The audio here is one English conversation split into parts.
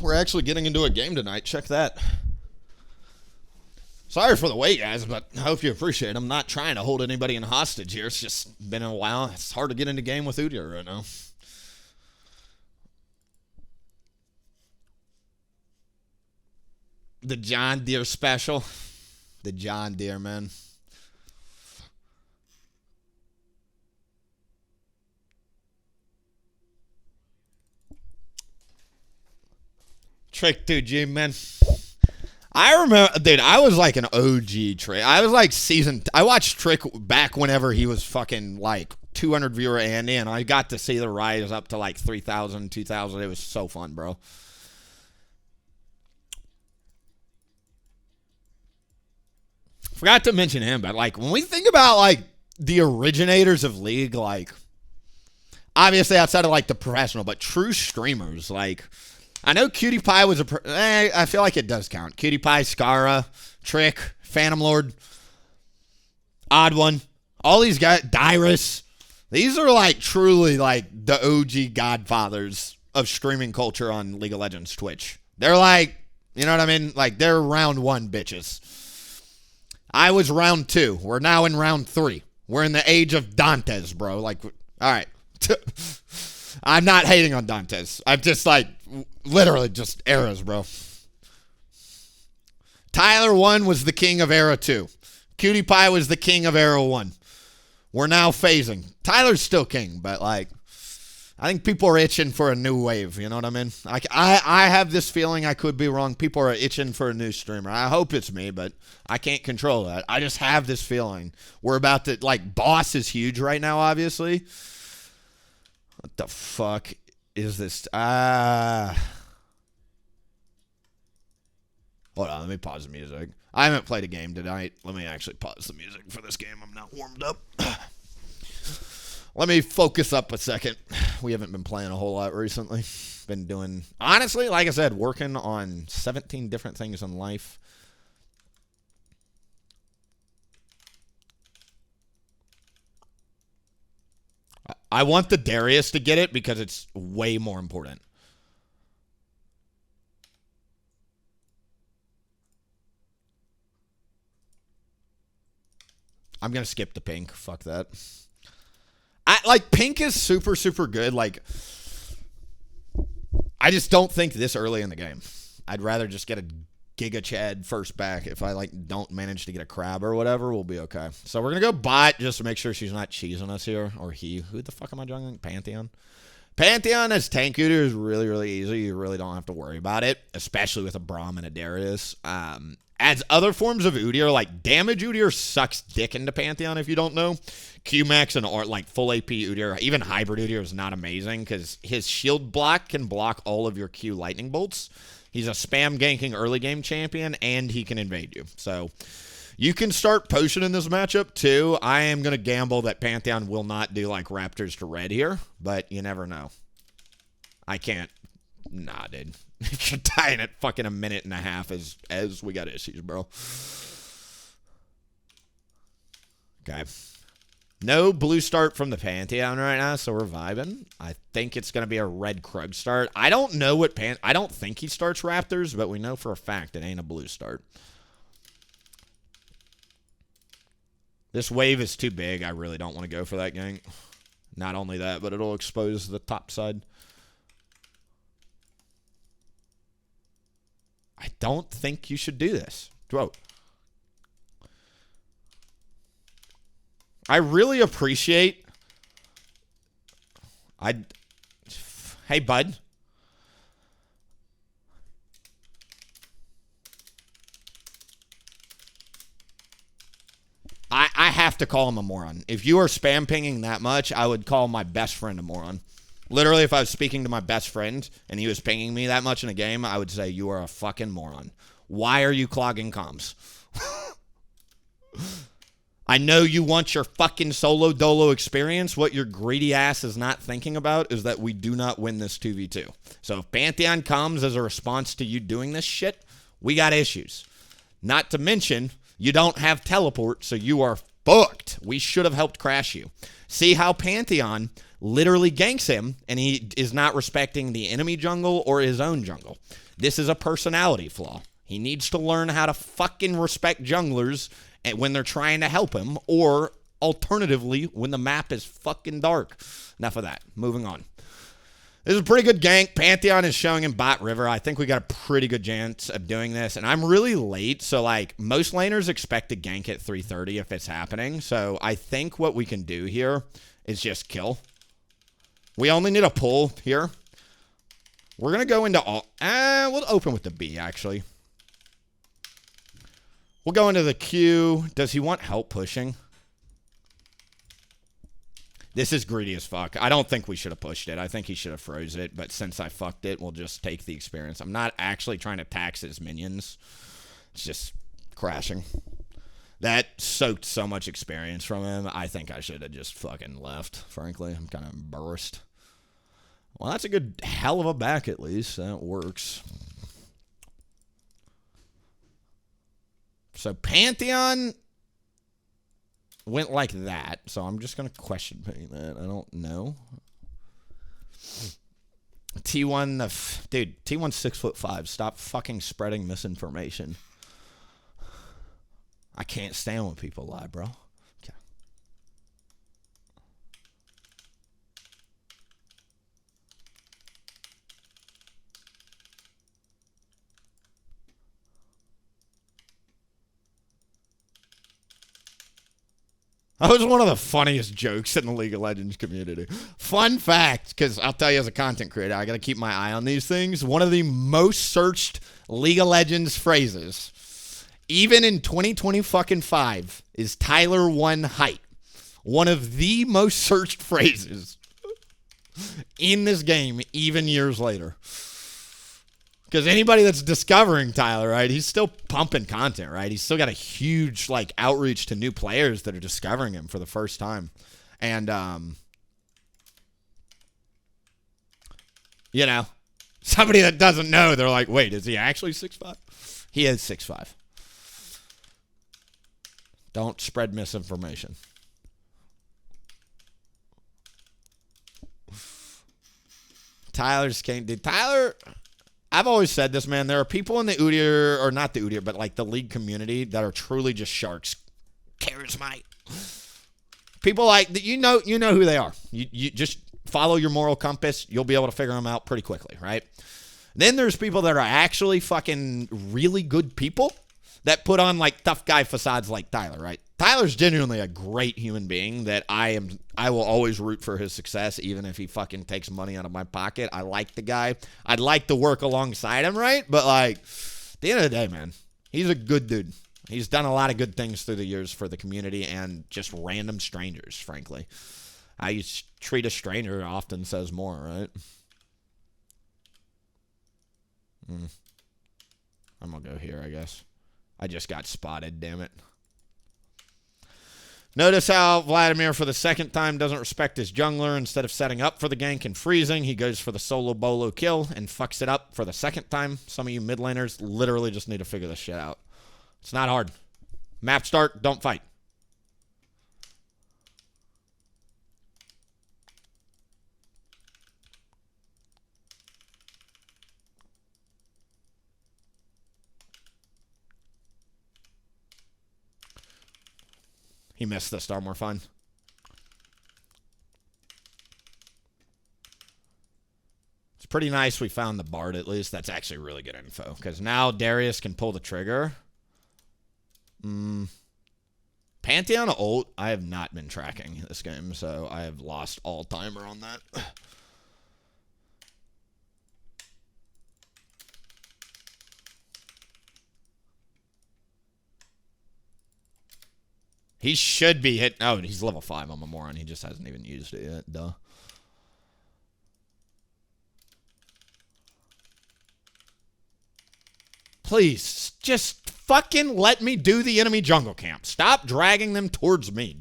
We're actually getting into a game tonight. Check that. Sorry for the wait, guys, but I hope you appreciate it. I'm not trying to hold anybody in hostage here. It's just been a while. It's hard to get into game with Udyr right now. The John Deere special. The John Deere, man. Trick 2G, man. I remember, dude, I was like an OG Trick. I was like I watched Trick back whenever he was fucking like 200 viewer Andy, and I got to see the rise up to like 3,000, 2,000. It was so fun, bro. Forgot to mention him, but like when we think about like the originators of League, like obviously outside of like the professional, but true streamers, like I know Cutie Pie was I feel like it does count. Cutie Pie, Scara, Trick, Phantom Lord, Odd One, all these guys, Dyrus. These are like truly like the OG godfathers of streaming culture on League of Legends Twitch. They're like, you know what I mean? Like they're round 1 bitches. I was round 2. We're now in round 3. We're in the age of Dantes, bro. Like, all right. I'm not hating on Dantes. I'm just like, literally just eras, bro. Tyler 1 was the king of era 2. Cutie Pie was the king of era 1. We're now phasing. Tyler's still king, but like, I think people are itching for a new wave. You know what I mean? I have this feeling, I could be wrong. People are itching for a new streamer. I hope it's me, but I can't control that. I just have this feeling. We're about to, like, Boss is huge right now, obviously. What the fuck is this? Hold on, let me pause the music. I haven't played a game tonight. Let me actually pause the music for this game. I'm not warmed up. Let me focus up a second. We haven't been playing a whole lot recently. Been doing, honestly, like I said, working on 17 different things in life. I want the Darius to get it because it's way more important. I'm going to skip the pink. Fuck that. Like, pink is super, super good. Like, I just don't think this early in the game. I'd rather just get a Giga Chad first back. If I, like, don't manage to get a crab or whatever, we'll be okay. So we're going to go bot just to make sure she's not cheesing us here. Or he. Who the fuck am I jungling? Pantheon? Pantheon as tank Udyr is really, really easy. You really don't have to worry about it, especially with a Braum and a Darius. As other forms of Udyr, like damage Udyr sucks dick into Pantheon if you don't know. Qmax and like full AP Udyr, even hybrid Udyr is not amazing because his shield block can block all of your Q lightning bolts. He's a spam ganking early game champion and he can invade you. So you can start potion in this matchup too. I am going to gamble that Pantheon will not do like Raptors to red here, but you never know. I can't. Nah, dude. You're dying at fucking a minute and a half as we got issues, bro. Okay. No blue start from the Pantheon right now, so we're vibing. I think it's going to be a red Krug start. I don't know what I don't think he starts Raptors, but we know for a fact it ain't a blue start. This wave is too big. I really don't want to go for that gank. Not only that, but it'll expose the top side. I don't think you should do this. Whoa. I really appreciate... Hey, bud. I have to call him a moron. If you are spam pinging that much, I would call my best friend a moron. Literally, if I was speaking to my best friend and he was pinging me that much in a game, I would say, you are a fucking moron. Why are you clogging comms? I know you want your fucking solo dolo experience. What your greedy ass is not thinking about is that we do not win this 2v2. So if Pantheon comes as a response to you doing this shit, we got issues. Not to mention, you don't have teleport, so you are fucked. We should have helped crash you. See how Pantheon literally ganks him, and he is not respecting the enemy jungle or his own jungle. This is a personality flaw. He needs to learn how to fucking respect junglers when they're trying to help him, or alternatively, when the map is fucking dark. Enough of that. Moving on. This is a pretty good gank. Pantheon is showing him bot river. I think we got a pretty good chance of doing this. And I'm really late, so like most laners expect to gank at 3:30 if it's happening. So I think what we can do here is just kill. We only need a pull here. We're going to go into all... we'll open with the B, actually. We'll go into the Q. Does he want help pushing? This is greedy as fuck. I don't think we should have pushed it. I think he should have froze it. But since I fucked it, we'll just take the experience. I'm not actually trying to tax his minions. It's just crashing. That soaked so much experience from him. I think I should have just fucking left, frankly. I'm kind of embarrassed. Well, that's a good hell of a back, at least. That works. So Pantheon went like that, so I'm just going to question that. I don't know. T1, dude, T1's 6'5". Stop fucking spreading misinformation. I can't stand when people lie, bro. Okay. That was one of the funniest jokes in the League of Legends community. Fun fact, because I'll tell you as a content creator, I got to keep my eye on these things. One of the most searched League of Legends phrases, even in 2025, is Tyler 1 height. One of the most searched phrases in this game, even years later. Because anybody that's discovering Tyler, right, he's still pumping content, right? He's still got a huge, like, outreach to new players that are discovering him for the first time. And, you know, somebody that doesn't know, they're like, wait, is he actually 6'5"? He is 6'5". Don't spread misinformation. Tyler's king. Dude, Tyler... I've always said this, man. There are people in the Udyr, or not the Udyr, but like the League community that are truly just sharks. Charismite. People like, you know who they are. You just follow your moral compass. You'll be able to figure them out pretty quickly, right? Then there's people that are actually fucking really good people that put on like tough guy facades like Tyler, right? Tyler's genuinely a great human being that I will always root for his success, even if he fucking takes money out of my pocket. I like the guy. I'd like to work alongside him, right? But like, at the end of the day, man, he's a good dude. He's done a lot of good things through the years for the community and just random strangers, frankly. How you treat a stranger often says more, right? I'm gonna go here, I guess. I just got spotted, damn it. Notice how Vladimir, for the second time, doesn't respect his jungler. Instead of setting up for the gank and freezing, he goes for the solo bolo kill and fucks it up for the second time. Some of you mid laners literally just need to figure this shit out. It's not hard. Map start, don't fight. He missed the Star More Fun. It's pretty nice we found the Bard at least. That's actually really good info. Because now Darius can pull the trigger. Pantheon ult, I have not been tracking this game. So I have lost all timer on that. He should be hit. Oh, he's level 5. I'm a moron. He just hasn't even used it yet. Duh. Please, just fucking let me do the enemy jungle camp. Stop dragging them towards me.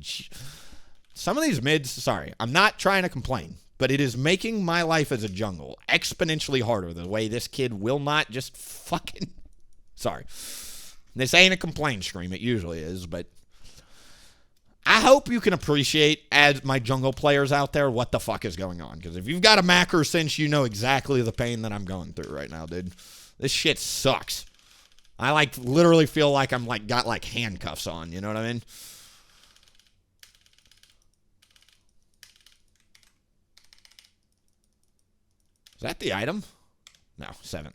Some of these mids, sorry, I'm not trying to complain, but it is making my life as a jungle exponentially harder the way this kid will not just fucking... Sorry. This ain't a complaint stream. It usually is, but... I hope you can appreciate, as my jungle players out there, what the fuck is going on. Because if you've got a Macro Cinch, you know exactly the pain that I'm going through right now, dude. This shit sucks. I, like, literally feel like I'm, like, got, like, handcuffs on. You know what I mean? Is that the item? No, 7.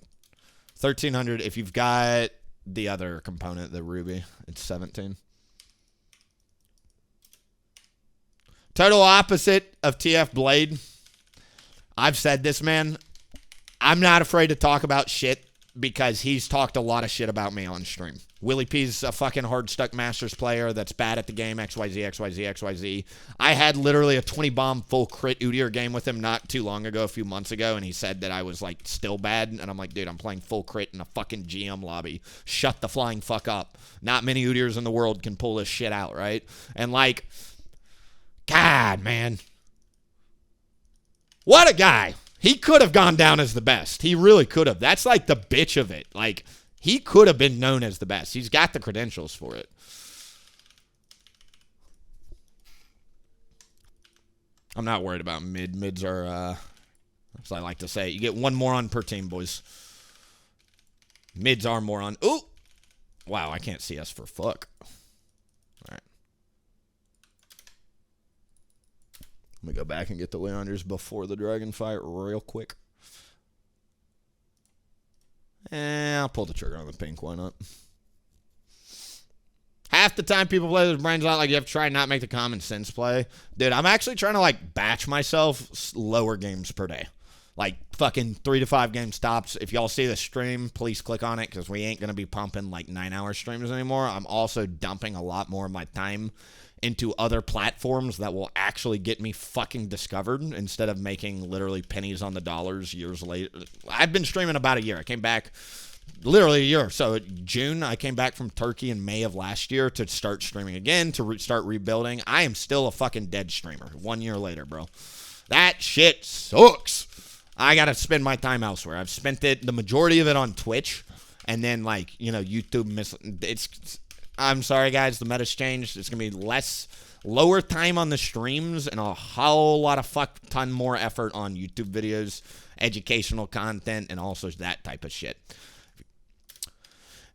1,300. If you've got the other component, the ruby, it's 17. Total opposite of TF Blade. I've said this, man. I'm not afraid to talk about shit because he's talked a lot of shit about me on stream. Willie P's a fucking hard-stuck Masters player that's bad at the game, XYZ, XYZ, XYZ. I had literally a 20-bomb full crit Udyr game with him not too long ago, a few months ago, and he said that I was, like, still bad. And I'm like, dude, I'm playing full crit in a fucking GM lobby. Shut the flying fuck up. Not many Udyrs in the world can pull this shit out, right? And, like, God, man. What a guy. He could have gone down as the best. He really could have. That's like the bitch of it. Like, he could have been known as the best. He's got the credentials for it. I'm not worried about mid. Mids are, as I like to say, you get one moron per team, boys. Mids are moron. Ooh. Wow, I can't see us for fuck. All right. Let me go back and get the Leanders before the dragon fight real quick. I'll pull the trigger on the pink. Why not? Half the time people play their brains out, like you have to try and not make the common sense play. Dude, I'm actually trying to, like, batch myself lower games per day. Like, fucking 3 to 5 game stops. If y'all see the stream, please click on it because we ain't going to be pumping, like, 9-hour streams anymore. I'm also dumping a lot more of my time into other platforms that will actually get me fucking discovered instead of making literally pennies on the dollars years later. I've been streaming about a year. I came back literally a year. So June, I came back from Turkey in May of last year to start streaming again, to start rebuilding. I am still a fucking dead streamer 1 year later, bro. That shit sucks. I got to spend my time elsewhere. I've spent the majority of it on Twitch, and then, like, you know, YouTube. I'm sorry, guys. The meta's changed. It's going to be lower time on the streams and a whole lot of ton more effort on YouTube videos, educational content, and also that type of shit.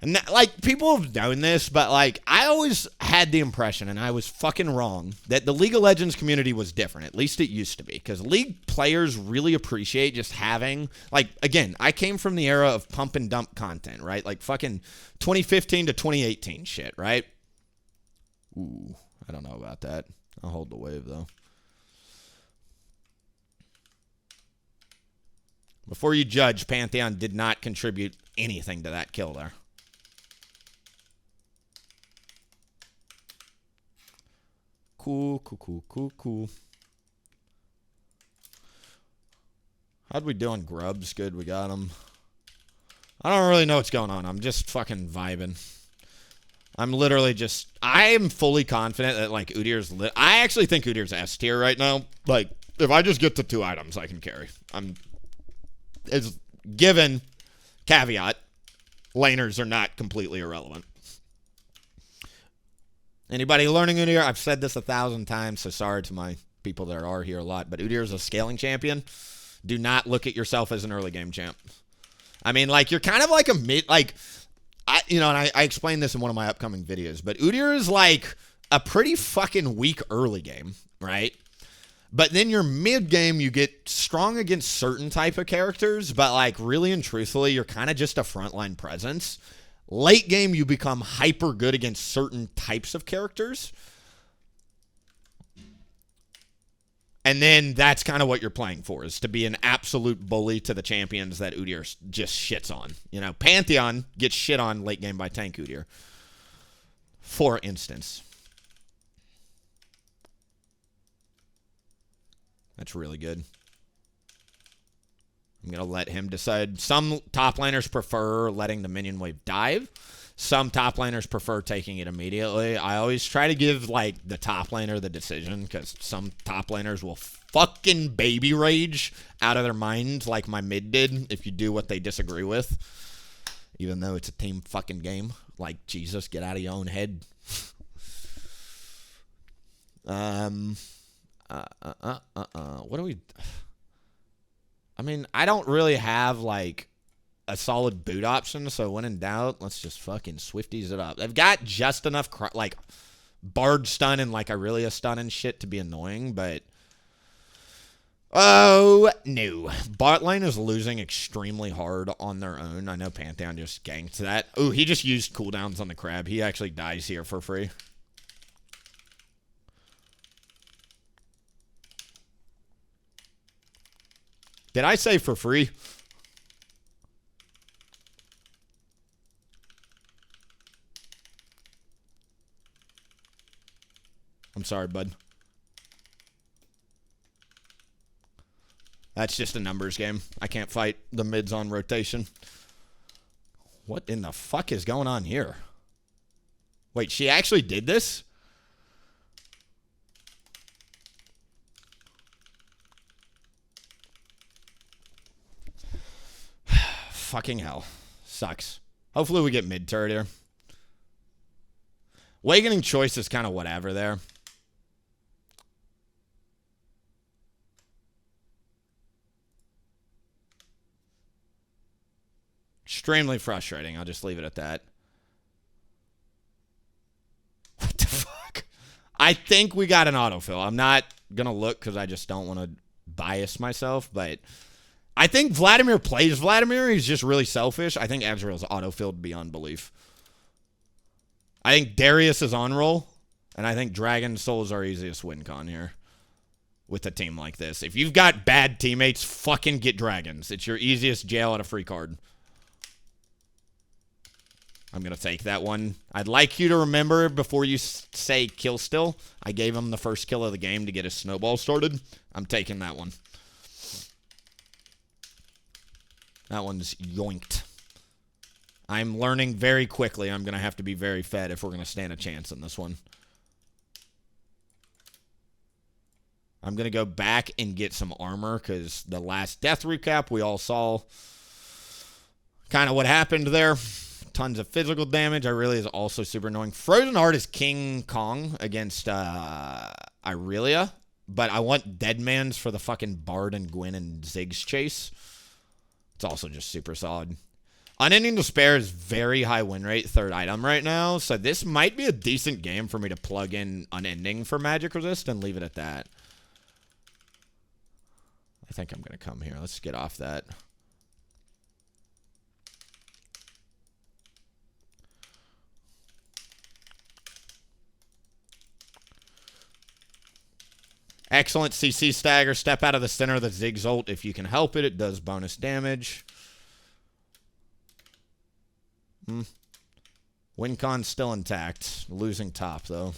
And, like, people have known this, but, like, I always had the impression, and I was fucking wrong, that the League of Legends community was different. At least it used to be. Because League players really appreciate just having, like, again, I came from the era of pump and dump content, right? Like, fucking 2015 to 2018 shit, right? Ooh, I don't know about that. I'll hold the wave, though. Before you judge, Pantheon did not contribute anything to that kill there. Cool, cool, cool, cool, cool. How'd we do on grubs? Good, we got them. I don't really know what's going on. I'm just fucking vibing. I'm literally just... I am fully confident that, like, Udyr's... I actually think Udyr's S tier right now. Like, if I just get to 2 items, I can carry. It's given caveat, laners are not completely irrelevant. Anybody learning Udyr? I've said this 1,000 times, so sorry to my people that are here a lot, but Udyr is a scaling champion. Do not look at yourself as an early game champ. I mean, like, you're kind of like a mid, like, and I explained this in one of my upcoming videos, but Udyr is like a pretty fucking weak early game, right? But then your mid game, you get strong against certain type of characters, but, like, really and truthfully, you're kind of just a frontline presence. Late game, you become hyper good against certain types of characters. And then that's kind of what you're playing for, is to be an absolute bully to the champions that Udyr just shits on. You know, Pantheon gets shit on late game by tank Udyr, for instance. That's really good. I'm going to let him decide. Some top laners prefer letting the minion wave dive. Some top laners prefer taking it immediately. I always try to give, like, the top laner the decision, because some top laners will fucking baby rage out of their minds like my mid did if you do what they disagree with. Even though it's a team fucking game. Like, Jesus, get out of your own head. What do we... I mean, I don't really have, like, a solid boot option, so when in doubt, let's just fucking Swifties it up. They've got just enough, like, Bard stun and, like, Irelia stun and shit to be annoying, but... Oh, no. Bot lane is losing extremely hard on their own. I know Pantheon just ganked that. Oh, he just used cooldowns on the crab. He actually dies here for free. Did I say for free? I'm sorry, bud. That's just a numbers game. I can't fight the mids on rotation. What in the fuck is going on here? Wait, she actually did this? Fucking hell. Sucks. Hopefully we get mid turret here. Awakening choice is kind of whatever there. Extremely frustrating. I'll just leave it at that. What the fuck? I think we got an autofill. I'm not going to look because I just don't want to bias myself, but I think Vladimir plays Vladimir. He's just really selfish. I think Ezreal's autofilled beyond belief. I think Darius is on roll, and I think Dragon Soul is our easiest win con here with a team like this. If you've got bad teammates, fucking get Dragons. It's your easiest jail at a free card. I'm going to take that one. I'd like you to remember before you say kill still, I gave him the first kill of the game to get his snowball started. I'm taking that one. That one's yoinked. I'm learning very quickly. I'm going to have to be very fed if we're going to stand a chance in this one. I'm going to go back and get some armor because the last death recap we all saw kind of what happened there. Tons of physical damage. Irelia is also super annoying. Frozen Heart is King Kong against Irelia, but I want Deadman's for the fucking Bard and Gwen and Ziggs chase. It's also just super solid. Unending Despair is very high win rate, third item right now, so this might be a decent game for me to plug in Unending for Magic Resist and leave it at that. I think I'm going to come here. Let's get off that. Excellent CC stagger. Step out of the center of the Ziggs ult if you can help it. It does bonus damage. Win con's still intact. Losing top, though.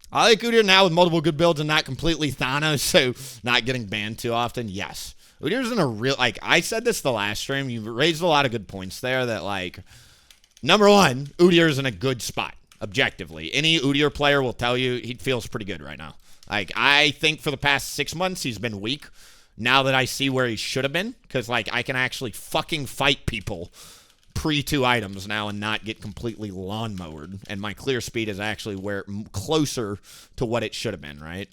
I like Udyr now with multiple good builds and not completely Thanos, so not getting banned too often. Yes. Udyr's in a real... Like, I said this the last stream. You raised a lot of good points there that, like... Number one, Udyr's in a good spot, objectively. Any Udyr player will tell you he feels pretty good right now. Like, I think for the past 6 months he's been weak. Now that I see where he should have been, because, like, I can actually fucking fight people pre-2 items now and not get completely lawnmowered. And my clear speed is actually closer to what it should have been, right?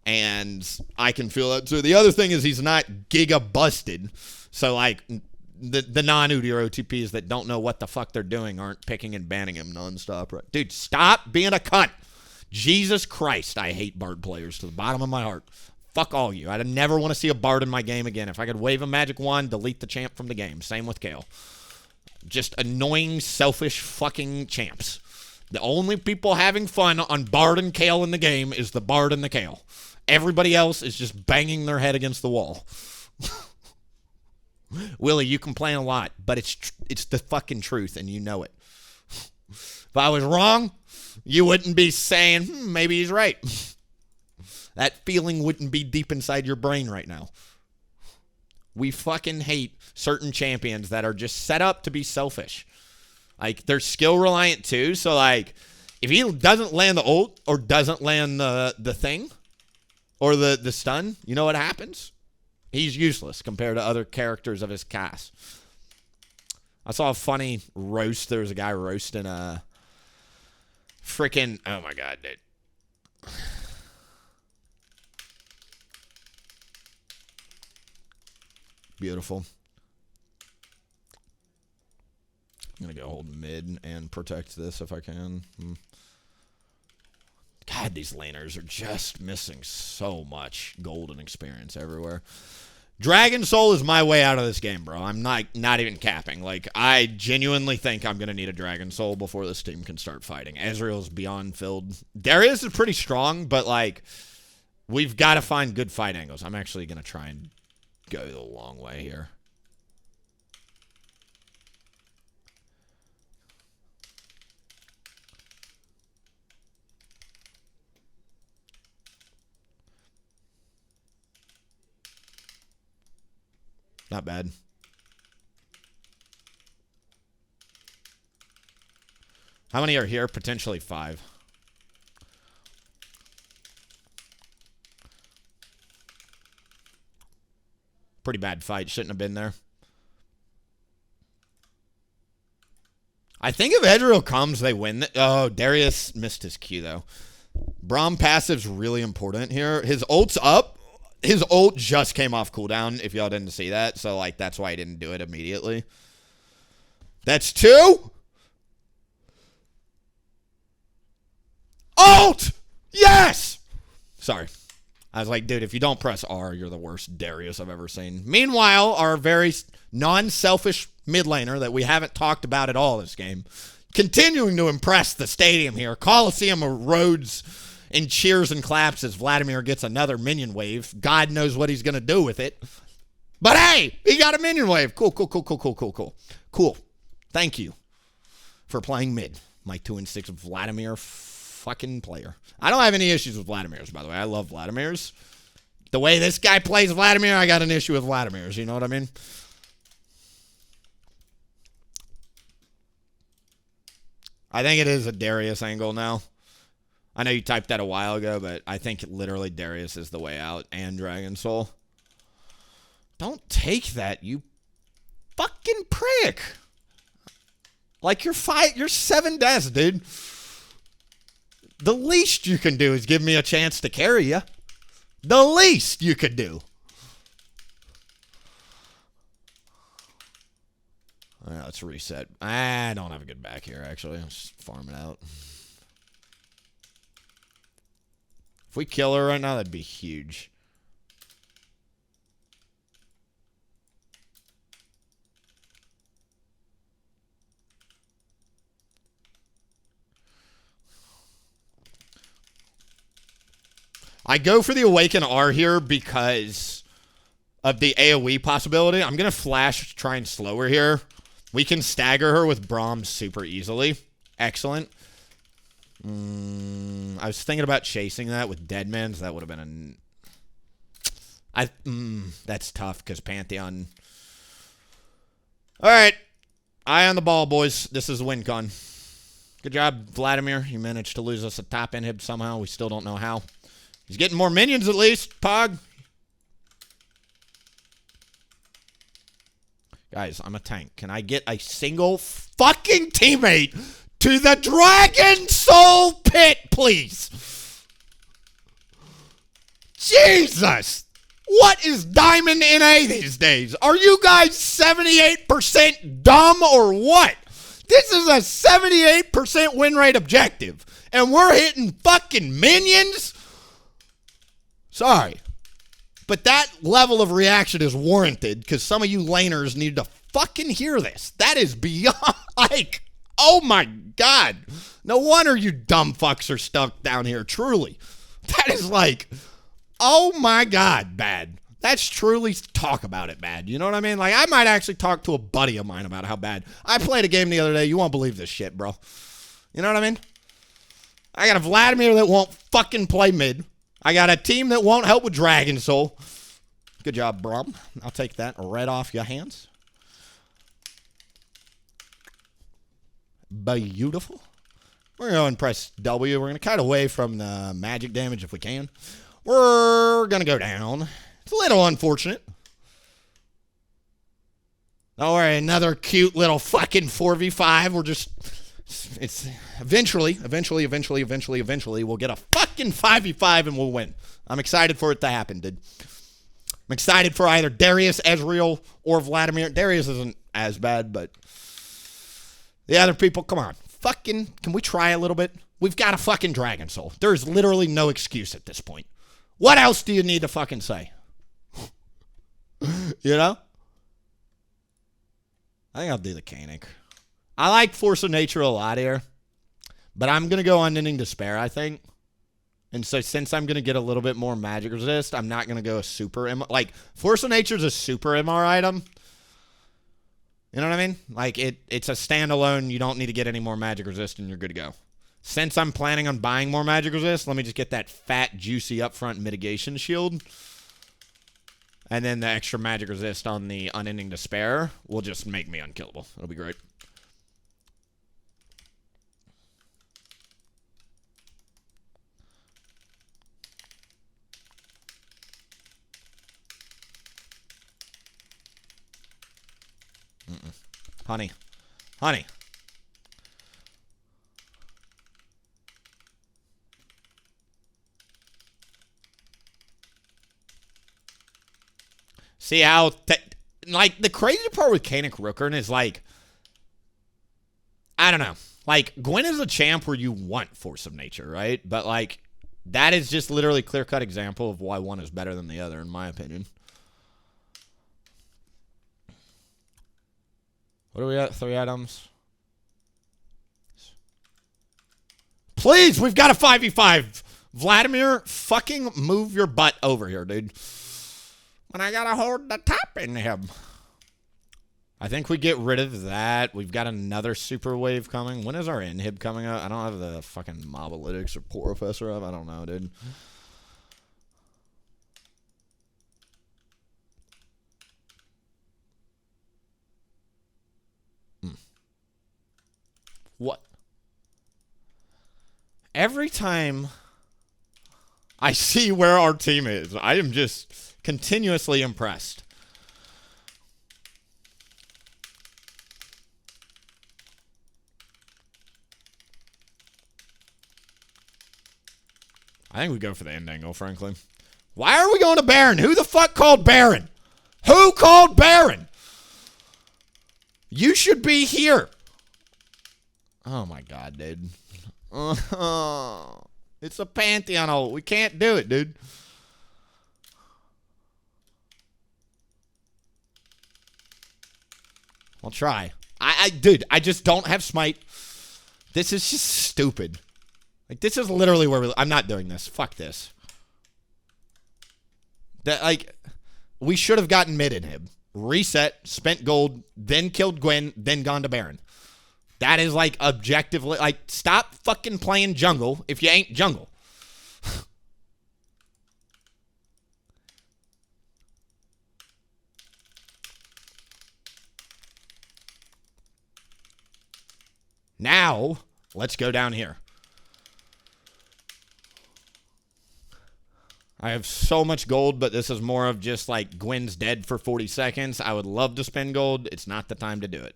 And I can feel that too. The other thing is he's not giga busted. So, like... The non-Udyr OTPs that don't know what the fuck they're doing aren't picking and banning him nonstop. Right? Dude, stop being a cunt. Jesus Christ, I hate Bard players to the bottom of my heart. Fuck all you. I'd never want to see a Bard in my game again. If I could wave a magic wand, delete the champ from the game. Same with Kayle. Just annoying, selfish fucking champs. The only people having fun on Bard and Kayle in the game is the Bard and the Kayle. Everybody else is just banging their head against the wall. Willie, you complain a lot, but it's the fucking truth, and you know it. If I was wrong, you wouldn't be saying, maybe he's right. That feeling wouldn't be deep inside your brain right now. We fucking hate certain champions that are just set up to be selfish. Like, they're skill reliant too, so like, if he doesn't land the ult, or doesn't land the thing, or the stun, you know what happens? He's useless compared to other characters of his cast. I saw a funny roast. There was a guy roasting a freaking... Oh, my God, dude. Beautiful. I'm going to go hold mid and protect this if I can. God, these laners are just missing so much golden experience everywhere. Dragon Soul is my way out of this game, bro. I'm not even capping. Like, I genuinely think I'm going to need a Dragon Soul before this team can start fighting. Ezreal's beyond filled. Darius is pretty strong, but, like, we've got to find good fight angles. I'm actually going to try and go the long way here. Not bad. How many are here? Potentially 5. Pretty bad fight. Shouldn't have been there. I think if Ezreal comes, they win. Oh, Darius missed his Q, though. Braum passive's really important here. His ult's up. His ult just came off cooldown, if y'all didn't see that. So, like, that's why he didn't do it immediately. That's 2. Ult! Yes! Sorry. I was like, dude, if you don't press R, you're the worst Darius I've ever seen. Meanwhile, our very non-selfish mid laner that we haven't talked about at all this game, continuing to impress the stadium here. Coliseum erodes and cheers and claps as Vladimir gets another minion wave. God knows what he's going to do with it. But hey, he got a minion wave. Cool, cool, cool, cool, cool, cool, cool. Cool. Thank you for playing mid. My 2-6 Vladimir fucking player. I don't have any issues with Vladimir's, by the way. I love Vladimir's. The way this guy plays Vladimir, I got an issue with Vladimir's. You know what I mean? I think it is a Darius angle now. I know you typed that a while ago, but I think literally Darius is the way out and Dragon Soul. Don't take that, you fucking prick. Like, you're 7 deaths, dude. The least you can do is give me a chance to carry you. The least you could do. All right, let's reset. I don't have a good back here, actually. I'll just farm it out. If we kill her right now, that'd be huge. I go for the Awaken R here because of the AoE possibility. I'm going to flash, try and slow her here. We can stagger her with Braum super easily. Excellent. I was thinking about chasing that with Deadman, so that would have been that's tough because Pantheon. All right. Eye on the ball, boys. This is a win con. Good job, Vladimir. You managed to lose us a top inhib somehow. We still don't know how. He's getting more minions at least, Pog. Guys, I'm a tank. Can I get a single fucking teammate to the Dragon Soul pit, please? Jesus! What is Diamond NA these days? Are you guys 78% dumb or what? This is a 78% win rate objective, and we're hitting fucking minions? Sorry. But that level of reaction is warranted because some of you laners need to fucking hear this. That is beyond, like, oh my God. No wonder you dumb fucks are stuck down here, truly. That is like, oh my God, bad. That's truly talk about it bad. You know what I mean? Like, I might actually talk to a buddy of mine about how bad. I played a game the other day. You won't believe this shit, bro. You know what I mean? I got a Vladimir that won't fucking play mid. I got a team that won't help with Dragon Soul. Good job, Braum. I'll take that right off your hands. Beautiful. We're going to press W. We're going to cut away from the magic damage if we can. We're going to go down. It's a little unfortunate. Don't worry, another cute little fucking 4v5. We're just, it's eventually, we'll get a fucking 5v5 and we'll win. I'm excited for it to happen, dude. I'm excited for either Darius, Ezreal, or Vladimir. Darius isn't as bad, but the other people, come on. Fucking, can we try a little bit? We've got a fucking Dragon Soul. There's literally no excuse at this point. What else do you need to fucking say? You know? I think I'll do the Canic. I like Force of Nature a lot here, but I'm going to go Unending Despair, I think. And so since I'm going to get a little bit more magic resist, I'm not going to go a super MR. Like, Force of Nature is a super MR item. You know what I mean? Like, it's a standalone. You don't need to get any more magic resist, and you're good to go. Since I'm planning on buying more magic resist, let me just get that fat, juicy upfront mitigation shield. And then the extra magic resist on the Unending Despair will just make me unkillable. It'll be great. Honey. Honey. See how, like, the crazy part with Canic Rookern is, like, I don't know. Like, Gwen is a champ where you want Force of Nature, right? But, like, that is just literally clear-cut example of why one is better than the other, in my opinion. What are we at? 3 items? Please, we've got a 5v5. Vladimir, fucking move your butt over here, dude. And I gotta hold the top in him. I think we get rid of that. We've got another super wave coming. When is our inhib coming up? I don't have the fucking Mobalytics or Professor up. I don't know, dude. What? Every time I see where our team is, I am just continuously impressed. I think we go for the end angle, frankly. Why are we going to Baron? Who the fuck called Baron? Who called Baron? You should be here. Oh my god, dude. It's a Pantheon ult. We can't do it, dude. I'll try. Dude, I just don't have smite. This is just stupid. Like, this is literally where I'm not doing this. Fuck this. That, like, we should have gotten mid inhib. Reset, spent gold, then killed Gwen, then gone to Baron. That is, like, objectively, like, stop fucking playing jungle if you ain't jungle. Now, let's go down here. I have so much gold, but this is more of just like Gwen's dead for 40 seconds. I would love to spend gold. It's not the time to do it.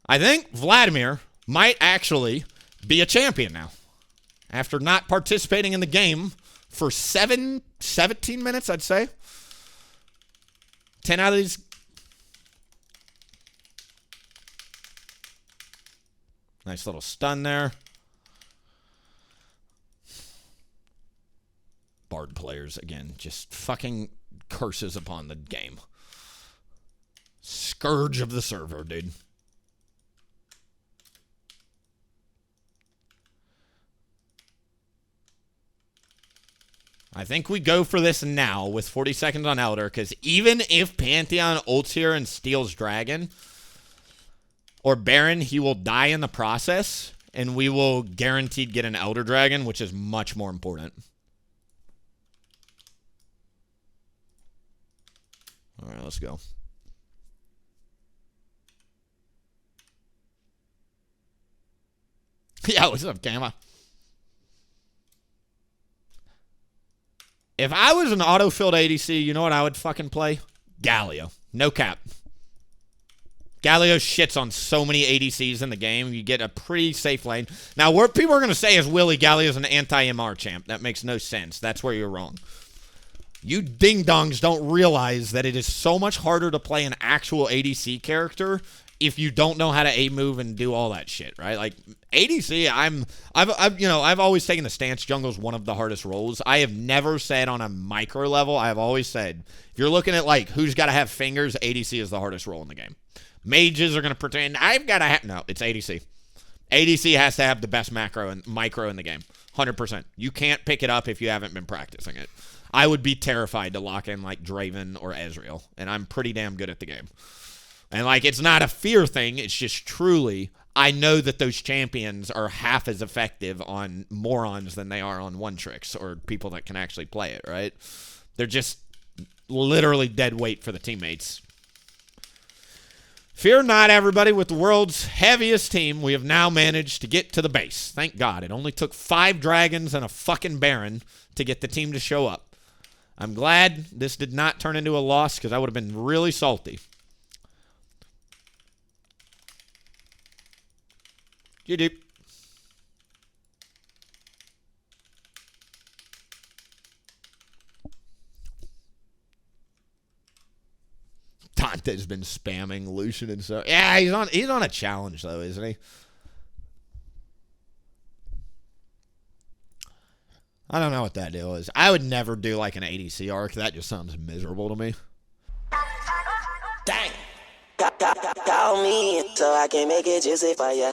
I think Vladimir might actually be a champion now. After not participating in the game for 17 minutes, I'd say. 10 out of these. Nice little stun there. Bard players, again, just fucking curses upon the game. Scourge of the server, dude. I think we go for this now with 40 seconds on Elder, because even if Pantheon ults here and steals Dragon or Baron, he will die in the process, and we will guaranteed get an Elder Dragon, which is much more important. All right, let's go. Yeah, what's up, Gamma? If I was an auto-filled ADC, you know what I would fucking play? Galio. No cap. Galio shits on so many ADCs in the game. You get a pretty safe lane. Now, what people are going to say is Willie Galio's an anti-MR champ. That makes no sense. That's where you're wrong. You ding-dongs don't realize that it is so much harder to play an actual ADC character if you don't know how to A move and do all that shit, right? Like ADC, I've always taken the stance jungle's one of the hardest roles. I have never said on a micro level, I have always said, if you're looking at like who's got to have fingers, ADC is the hardest role in the game. Mages are going to pretend I've got to have, no, it's ADC. ADC has to have the best macro and micro in the game. 100%. You can't pick it up if you haven't been practicing it. I would be terrified to lock in like Draven or Ezreal, and I'm pretty damn good at the game. And, like, it's not a fear thing. It's just truly, I know that those champions are half as effective on morons than they are on one-tricks or people that can actually play it, right? They're just literally dead weight for the teammates. Fear not, everybody. With the world's heaviest team, we have now managed to get to the base. Thank God. It only took 5 dragons and a fucking baron to get the team to show up. I'm glad this did not turn into a loss because I would have been really salty. GG. Dante's been spamming Lucian and so. Yeah, he's on a challenge though, isn't he? I don't know what that deal is. I would never do like an ADC arc. That just sounds miserable to me. Dang. Call me so I can make it juicy for ya.